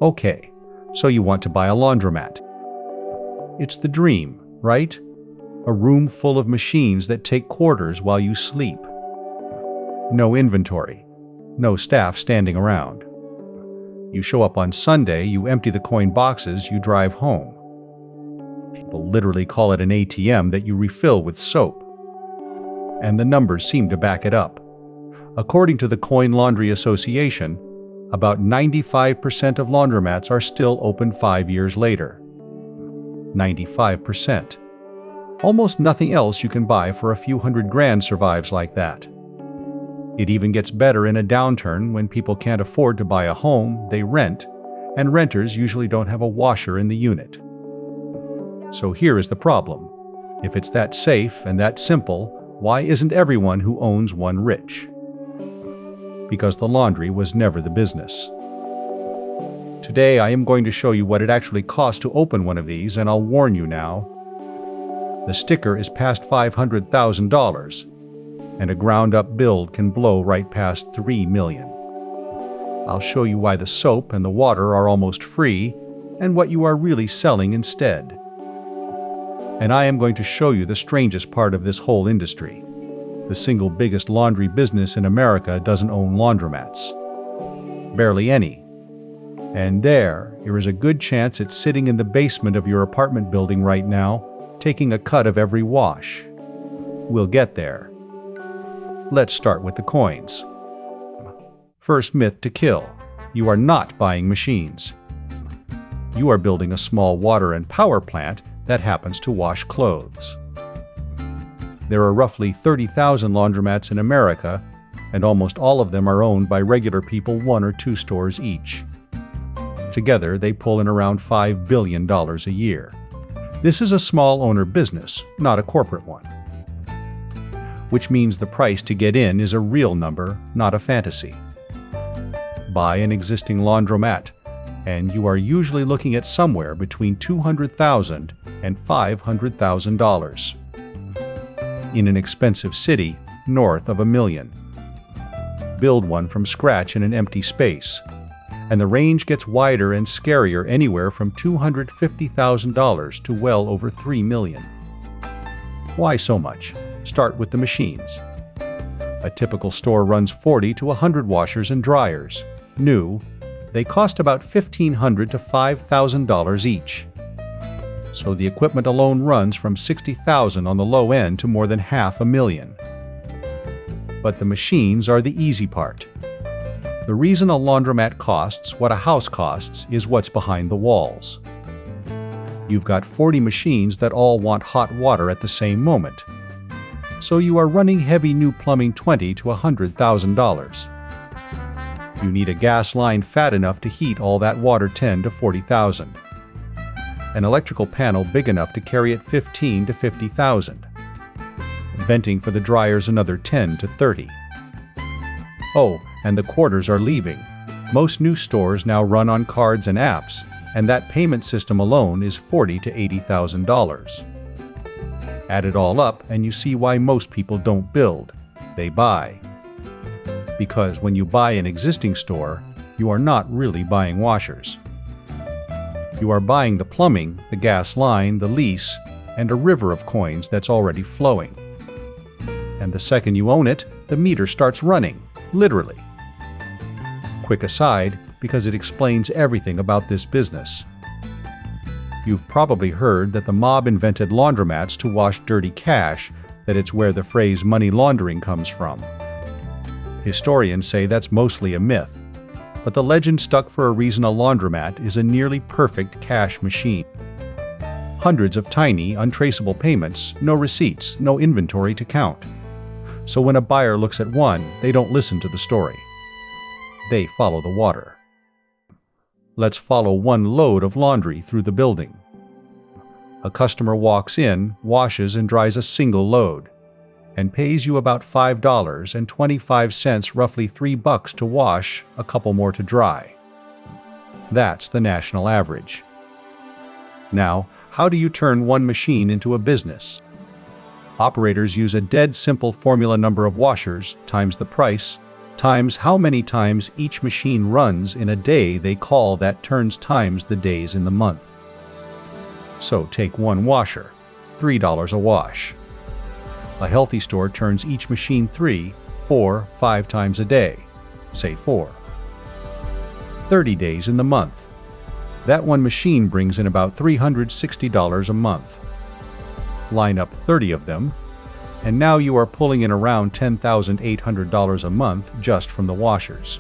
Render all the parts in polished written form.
Okay, so you want to buy a laundromat. It's the dream, right? A room full of machines that take quarters while you sleep. No inventory. No staff standing around. You show up on Sunday, you empty the coin boxes, you drive home. People literally call it an ATM that you refill with soap. And the numbers seem to back it up. According to the Coin Laundry Association, about 95% of laundromats are still open 5 years later. 95%. Almost nothing else you can buy for a few $100,000 survives like that. It even gets better in a downturn when people can't afford to buy a home, they rent, and renters usually don't have a washer in the unit. So here is the problem. If it's that safe and that simple, why isn't everyone who owns one rich? Because the laundry was never the business. Today I am going to show you what it actually costs to open one of these, and I'll warn you now. The sticker is past $500,000, and a ground-up build can blow right past $3 million. I'll show you why the soap and the water are almost free, and what you are really selling instead. And I am going to show you the strangest part of this whole industry. The single biggest laundry business in America doesn't own laundromats. Barely any. And there is a good chance it's sitting in the basement of your apartment building right now, taking a cut of every wash. We'll get there. Let's start with the coins. First myth to kill. You are not buying machines. You are building a small water and power plant that happens to wash clothes. There are roughly 30,000 laundromats in America, and almost all of them are owned by regular people, 1 or 2 stores each. Together, they pull in around $5 billion a year. This is a small owner business, not a corporate one. Which means the price to get in is a real number, not a fantasy. Buy an existing laundromat, and you are usually looking at somewhere between $200,000 and $500,000. In an expensive city, north of $1 million. Build one from scratch in an empty space, and the range gets wider and scarier, anywhere from $250,000 to well over $3 million. Why so much? Start with the machines. A typical store runs 40 to 100 washers and dryers. New, they cost about $1,500 to $5,000 each. So the equipment alone runs from $60,000 on the low end to more than $500,000. But the machines are the easy part. The reason a laundromat costs what a house costs is what's behind the walls. You've got 40 machines that all want hot water at the same moment. So you are running heavy new plumbing $20,000 to $100,000. You need a gas line fat enough to heat all that water $10,000 to $40,000. An electrical panel big enough to carry it $15,000 to $50,000. Venting for the dryers another $10,000 to $30,000. Oh, and the quarters are leaving. Most new stores now run on cards and apps, and that payment system alone is $40,000 to $80,000. Add it all up and you see why most people don't build, they buy. Because when you buy an existing store, you are not really buying washers. You are buying the plumbing, the gas line, the lease, and a river of coins that's already flowing. And the second you own it, the meter starts running, literally. Quick aside, because it explains everything about this business. You've probably heard that the mob invented laundromats to wash dirty cash, that it's where the phrase money laundering comes from. Historians say that's mostly a myth, but the legend stuck for a reason. A laundromat is a nearly perfect cash machine. Hundreds of tiny, untraceable payments, no receipts, no inventory to count. So when a buyer looks at one, they don't listen to the story. They follow the water. Let's follow one load of laundry through the building. A customer walks in, washes and dries a single load, and pays you about $5.25, roughly $3 to wash, a couple more to dry. That's the national average. Now, how do you turn one machine into a business? Operators use a dead simple formula: number of washers times the price times how many times each machine runs in a day they call that turns times the days in the month. So take one washer, $3 a wash. A healthy store turns each machine 3, 4, 5 times a day, say 4. 30 days in the month. That one machine brings in about $360 a month. Line up 30 of them, and now you are pulling in around $10,800 a month just from the washers.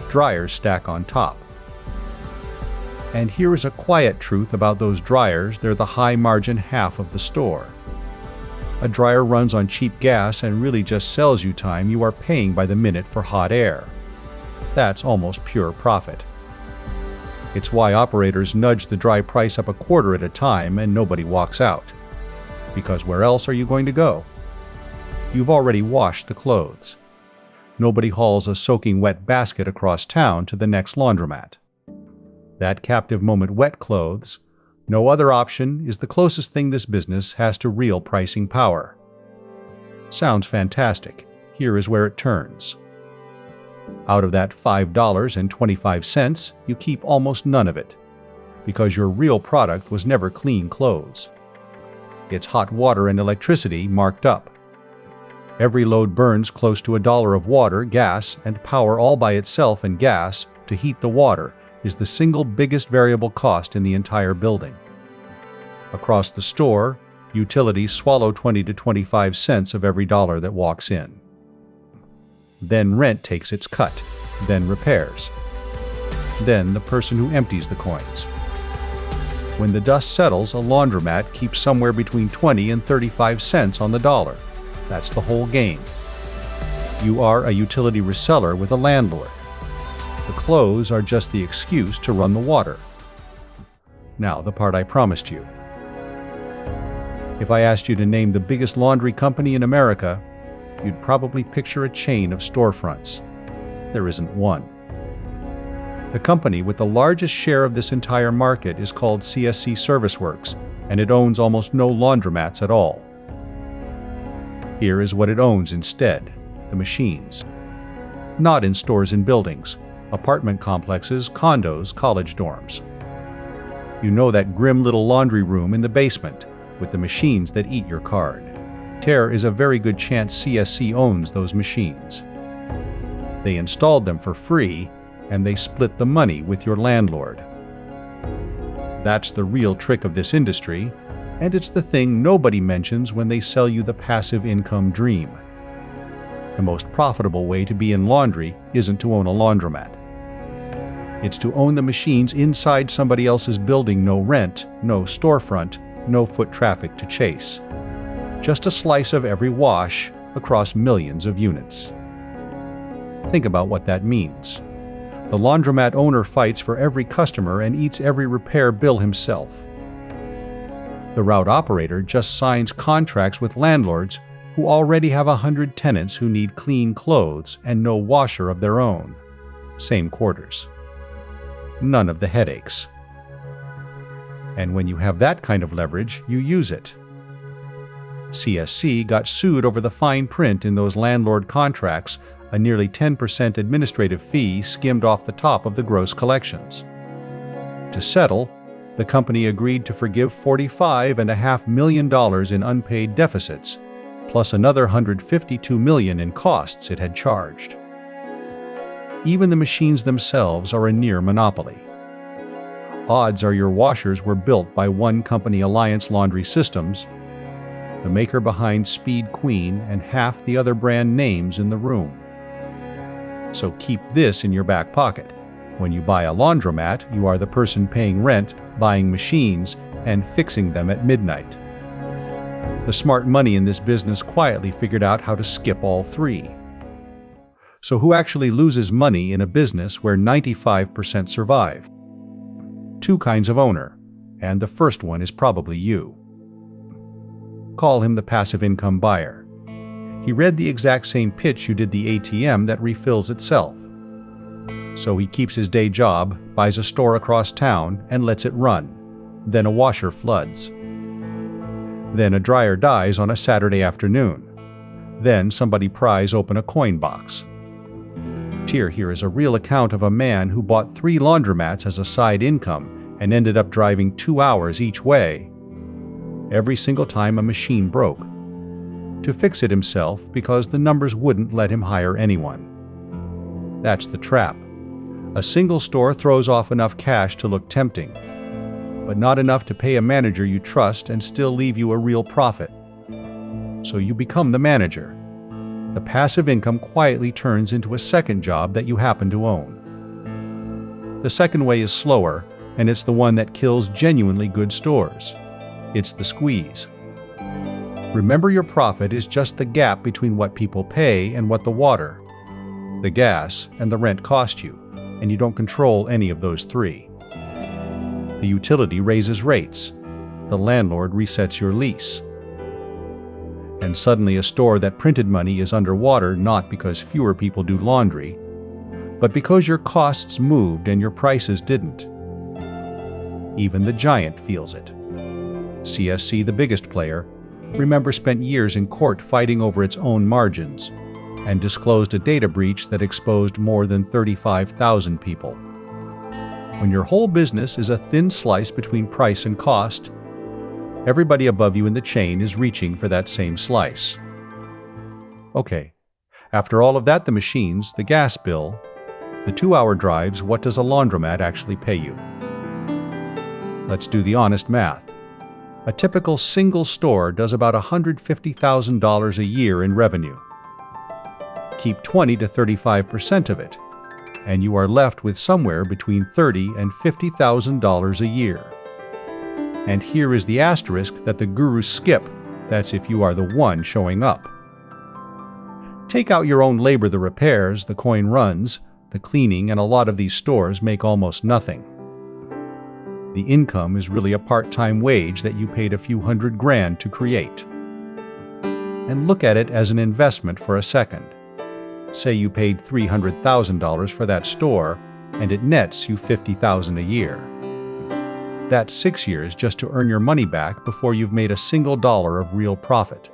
Dryers stack on top. And here is a quiet truth about those dryers: they're the high-margin half of the store. A dryer runs on cheap gas and really just sells you time you are paying by the minute for hot air. That's almost pure profit. It's why operators nudge the dry price up a quarter at a time and nobody walks out. Because where else are you going to go? You've already washed the clothes. Nobody hauls a soaking wet basket across town to the next laundromat. That captive moment wet clothes, no other option, is the closest thing this business has to real pricing power. Sounds fantastic. Here is where it turns. Out of that $5.25, you keep almost none of it, because your real product was never clean clothes. It's hot water and electricity marked up. Every load burns close to $1 of water, gas, and power all by itself, and gas, to heat the water, is the single biggest variable cost in the entire building. Across the store, utilities swallow 20 to 25 cents of every dollar that walks in. Then rent takes its cut, then repairs. Then the person who empties the coins. When the dust settles, a laundromat keeps somewhere between 20 and 35 cents on the dollar. That's the whole game. You are a utility reseller with a landlord. The clothes are just the excuse to run the water. Now, the part I promised you. If I asked you to name the biggest laundry company in America, you'd probably picture a chain of storefronts. There isn't one. The company with the largest share of this entire market is called CSC ServiceWorks, and it owns almost no laundromats at all. Here is what it owns instead: the machines. Not in stores and buildings, apartment complexes, condos, college dorms. You know that grim little laundry room in the basement with the machines that eat your card. There is a very good chance CSC owns those machines. They installed them for free, and they split the money with your landlord. That's the real trick of this industry, and it's the thing nobody mentions when they sell you the passive income dream. The most profitable way to be in laundry isn't to own a laundromat. It's to own the machines inside somebody else's building. No rent, no storefront, no foot traffic to chase. Just a slice of every wash across millions of units. Think about what that means. The laundromat owner fights for every customer and eats every repair bill himself. The route operator just signs contracts with landlords who already have 100 tenants who need clean clothes and no washer of their own. Same quarters. None of the headaches. And when you have that kind of leverage, you use it. CSC got sued over the fine print in those landlord contracts, a nearly 10% administrative fee skimmed off the top of the gross collections. To settle, the company agreed to forgive $45.5 million in unpaid deficits, plus another $152 million in costs it had charged. Even the machines themselves are a near monopoly. Odds are your washers were built by one company, Alliance Laundry Systems, the maker behind Speed Queen and half the other brand names in the room. So keep this in your back pocket. When you buy a laundromat, you are the person paying rent, buying machines, and fixing them at midnight. The smart money in this business quietly figured out how to skip all three. So who actually loses money in a business where 95% survive? Two kinds of owner, and the first one is probably you. Call him the passive income buyer. He read the exact same pitch you did the ATM that refills itself. So he keeps his day job, buys a store across town, and lets it run. Then a washer floods. Then a dryer dies on a Saturday afternoon. Then somebody pries open a coin box. Here is a real account of a man who bought 3 laundromats as a side income and ended up driving 2 hours each way, every single time a machine broke, to fix it himself because the numbers wouldn't let him hire anyone. That's the trap. A single store throws off enough cash to look tempting, but not enough to pay a manager you trust and still leave you a real profit. So you become the manager. The passive income quietly turns into a second job that you happen to own. The second way is slower, and it's the one that kills genuinely good stores. It's the squeeze. Remember, your profit is just the gap between what people pay and what the water, the gas, and the rent cost you, and you don't control any of those 3. The utility raises rates. The landlord resets your lease. And suddenly a store that printed money is underwater, not because fewer people do laundry, but because your costs moved and your prices didn't. Even the giant feels it. CSC, the biggest player, remember, spent years in court fighting over its own margins and disclosed a data breach that exposed more than 35,000 people. When your whole business is a thin slice between price and cost, everybody above you in the chain is reaching for that same slice. Okay, after all of that, the machines, the gas bill, the 2-hour drives, what does a laundromat actually pay you? Let's do the honest math. A typical single store does about $150,000 a year in revenue. Keep 20 to 35% of it, and you are left with somewhere between $30,000 and $50,000 a year. And here is the asterisk that the gurus skip. That's if you are the one showing up. Take out your own labor, the repairs, the coin runs, the cleaning, and a lot of these stores make almost nothing. The income is really a part-time wage that you paid a few $100,000 to create. And look at it as an investment for a second. Say you paid $300,000 for that store, and it nets you $50,000 a year. That's 6 years just to earn your money back before you've made a single dollar of real profit.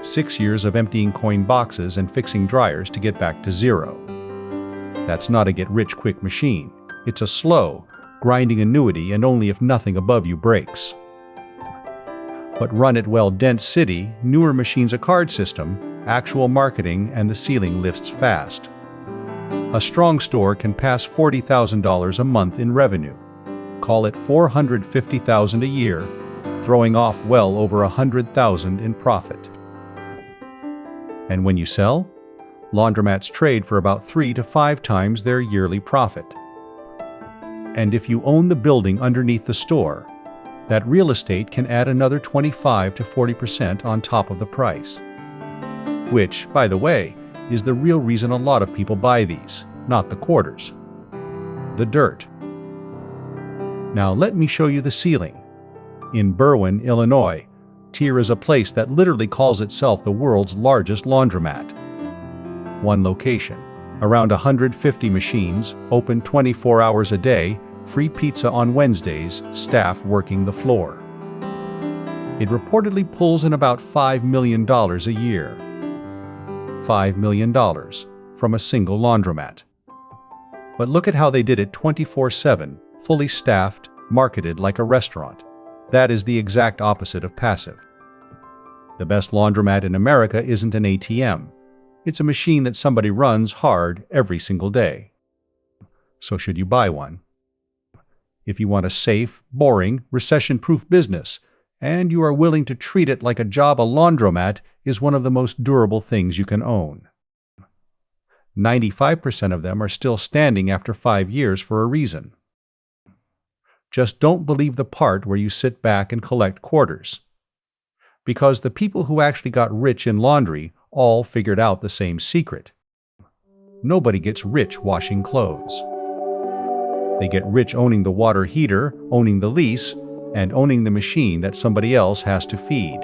6 years of emptying coin boxes and fixing dryers to get back to zero. That's not a get-rich-quick machine. It's a slow, grinding annuity, and only if nothing above you breaks. But run it well, dense city, newer machines, a card system, actual marketing, and the ceiling lifts fast. A strong store can pass $40,000 a month in revenue. Call it $450,000 a year, throwing off well over $100,000 in profit. And when you sell, laundromats trade for about 3 to 5 times their yearly profit. And if you own the building underneath the store, that real estate can add another 25 to 40% on top of the price. Which, by the way, is the real reason a lot of people buy these, not the quarters. The dirt. Now let me show you the ceiling. In Berwyn, Illinois, Tier is a place that literally calls itself the world's largest laundromat. One location, around 150 machines, open 24 hours a day, free pizza on Wednesdays, staff working the floor. It reportedly pulls in about $5 million a year. $5 million from a single laundromat. But look at how they did it 24/7, fully staffed, marketed like a restaurant. That is the exact opposite of passive. The best laundromat in America isn't an ATM. It's a machine that somebody runs hard every single day. So should you buy one? If you want a safe, boring, recession-proof business, and you are willing to treat it like a job, a laundromat is one of the most durable things you can own. 95% of them are still standing after 5 years for a reason. Just don't believe the part where you sit back and collect quarters. Because the people who actually got rich in laundry all figured out the same secret. Nobody gets rich washing clothes. They get rich owning the water heater, owning the lease, and owning the machine that somebody else has to feed.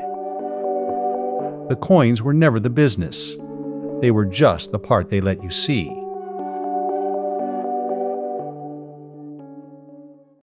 The coins were never the business. They were just the part they let you see.